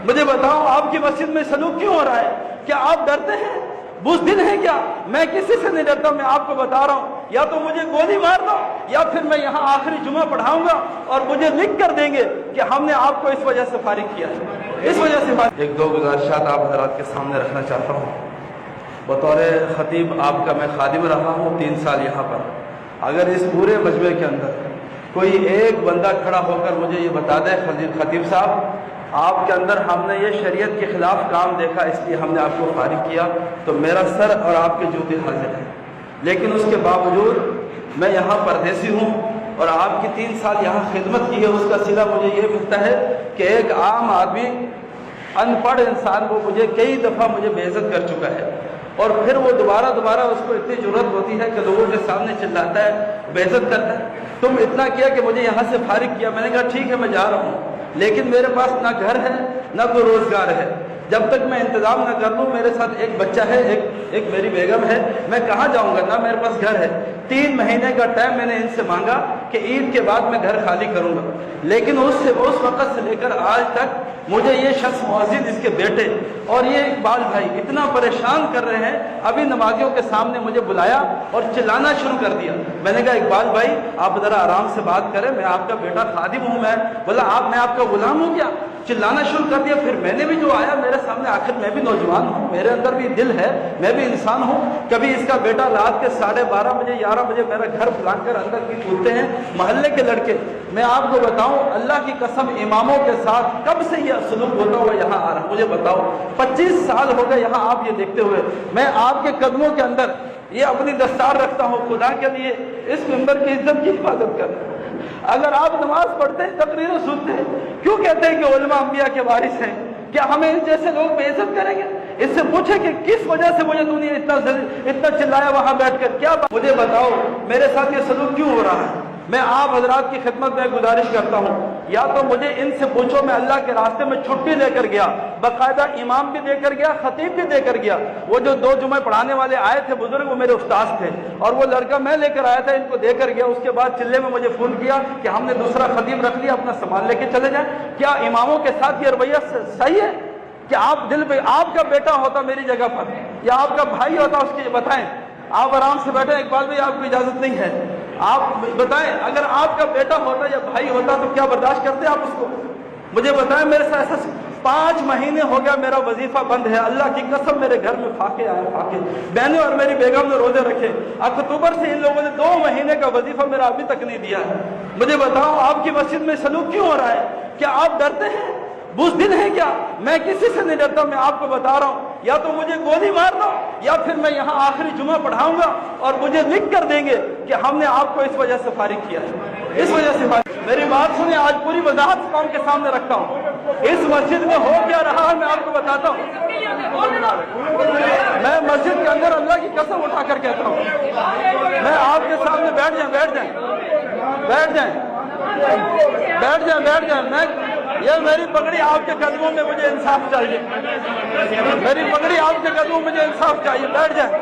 مجھے بتاؤ آپ کی مسجد میں سلوک کیوں ہو رہا ہے؟ کیا آپ ڈرتے ہیں؟ بزدل ہیں کیا؟ میں کسی سے نہیں ڈرتا، میں آپ کو بتا رہا ہوں، یا تو مجھے گولی مار دو یا پھر میں یہاں آخری جمعہ پڑھاؤں گا اور مجھے لکھ کر دیں گے کہ ہم نے آپ کو اس وجہ سے فارغ کیا ہے، اس وجہ سے فارغ۔ ایک دو گزارشات آپ حضرات کے سامنے رکھنا چاہتا ہوں۔ بطور خطیب آپ کا میں خادم رہا ہوں 3 سال یہاں پر۔ اگر اس پورے مجمع کے اندر کوئی ایک بندہ کھڑا ہو کر مجھے یہ بتا دے خطیب صاحب آپ کے اندر ہم نے یہ شریعت کے خلاف کام دیکھا اس لیے ہم نے آپ کو فارغ کیا، تو میرا سر اور آپ کے جوتے حاضر ہیں۔ لیکن اس کے باوجود میں یہاں پردیسی ہوں اور آپ کی 3 سال یہاں خدمت کی ہے، اس کا صلہ مجھے یہ ملتا ہے کہ ایک عام آدمی ان پڑھ انسان کو مجھے کئی دفعہ مجھے بے عزت کر چکا ہے، اور پھر وہ دوبارہ اس کو اتنی ضرورت ہوتی ہے کہ لوگوں کے سامنے چلاتا ہے، بے عزت کرتا ہے۔ تم اتنا کیا کہ مجھے یہاں سے فارغ کیا، میں نے کہا ٹھیک ہے میں جا رہا ہوں، لیکن میرے پاس نہ گھر ہے نہ کوئی روزگار ہے، جب تک میں انتظام نہ کر لوں، میرے ساتھ ایک بچہ ہے، ایک میری بیگم ہے، میں کہاں جاؤں گا، نہ میرے پاس گھر ہے۔ 3 مہینے کا ٹائم میں نے ان سے مانگا کہ عید کے بعد میں گھر خالی کروں گا، لیکن اس وقت سے لے کر آج تک مجھے یہ شخص مؤذن، اس کے بیٹے اور یہ اقبال بھائی اتنا پریشان کر رہے ہیں۔ ابھی نمازیوں کے سامنے مجھے بلایا اور چلانا شروع کر دیا۔ میں نے کہا اقبال بھائی آپ ذرا آرام سے بات کریں، میں آپ کا بیٹا خادم ہوں، میں آپ کا غلام ہوں کیا؟ چلانا شروع کر دیا۔ پھر میں نے بھی جو آیا میرے سامنے، آخر میں بھی نوجوان ہوں، میرے اندر بھی دل ہے، میں بھی انسان ہوں۔ کبھی اس کا بیٹا رات کے 12:30 بجے 11 بجے میرا گھر پھلان کر اندر کی کودتے ہیں، محلے کے لڑکے۔ میں آپ کو بتاؤں اللہ کی قسم اماموں کے ساتھ کب سے یہ سلوک ہوتا ہوا یہاں آ رہا، مجھے بتاؤ 25 سال ہو گئے یہاں آپ یہ دیکھتے ہوئے۔ میں آپ کے قدموں کے اندر یہ اپنی دستار رکھتا ہوں خدا کے لیے اس ممبر کی عزت کی حفاظت کرنا۔ اگر آپ نماز پڑھتے ہیں، تقریریں سنتے ہیں، کیوں کہتے ہیں کہ علماء انبیاء کے وارث ہیں؟ کیا ہمیں اس جیسے لوگ بے عزت کریں گے؟ اس سے پوچھیں کہ کس وجہ سے مجھے تو نے اتنا چلایا وہاں بیٹھ کر، کیا مجھے بتاؤ میرے ساتھ یہ سلوک کیوں ہو رہا ہے؟ میں آپ حضرات کی خدمت میں گزارش کرتا ہوں، یا تو مجھے ان سے پوچھو، میں اللہ کے راستے میں چھٹی لے کر گیا، باقاعدہ امام بھی دے کر گیا، خطیب بھی دے کر گیا۔ وہ جو 2 جمعے پڑھانے والے آئے تھے بزرگ، وہ میرے استاذ تھے، اور وہ لڑکا میں لے کر آیا تھا، ان کو دے کر گیا۔ اس کے بعد چلے میں مجھے فون کیا کہ ہم نے دوسرا خطیب رکھ لیا، اپنا سامان لے کے چلے جائیں۔ کیا اماموں کے ساتھ یہ رویہ صحیح ہے؟ کہ آپ دل پہ آپ کا بیٹا ہوتا میری جگہ پر یا آپ کا بھائی ہوتا، اس کی بتائیں، آپ آرام سے بیٹھیں، اقبال بھائی آپ کو اجازت نہیں ہے، آپ بتائیں اگر آپ کا بیٹا ہوتا یا بھائی ہوتا تو کیا برداشت کرتے آپ اس کو؟ مجھے بتائیں میرے ساتھ ایسا 5 مہینے ہو گیا میرا وظیفہ بند ہے، اللہ کی قسم میرے گھر میں فاقے آئے، فاقے بہنیں اور میری بیگم نے روزے رکھے، اکتوبر سے ان لوگوں نے 2 مہینے کا وظیفہ میرا ابھی تک نہیں دیا ہے۔ مجھے بتاؤ آپ کی مسجد میں سلوک کیوں ہو رہا ہے؟ کیا آپ ڈرتے ہیں؟ بزدل ہیں کیا؟ میں کسی سے نہیں ڈرتا، میں آپ کو بتا رہا ہوں، یا تو مجھے گولی مار دو یا پھر میں یہاں آخری جمعہ پڑھاؤں گا اور مجھے لکھ کر دیں گے کہ ہم نے آپ کو اس وجہ سے فارغ کیا ہے، اس وجہ سے فارغ۔ میری بات سنیں، آج پوری وضاحت قوم کے سامنے رکھتا ہوں۔ اس مسجد میں ہو کیا رہا ہے میں آپ کو بتاتا ہوں۔ میں مسجد کے اندر اللہ کی قسم اٹھا کر کہتا ہوں، میں آپ کے سامنے بیٹھ جائیں میں یہ میری پگڑی آپ کے قدموں میں، مجھے انصاف چاہیے، میری پگڑی آپ کے قدموں میں، مجھے انصاف چاہیے۔ بیٹھ جائیں۔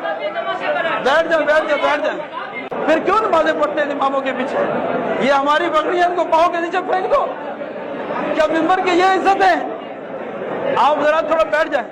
پھر کیوں نمازیں پڑھتے ہیں اماموں کے پیچھے؟ یہ ہماری پگڑی ہے، ان کو پاؤں کے نیچے پھینک دو۔ کیا ممبر کی یہ عزت ہے؟ آپ ذرا تھوڑا بیٹھ جائیں۔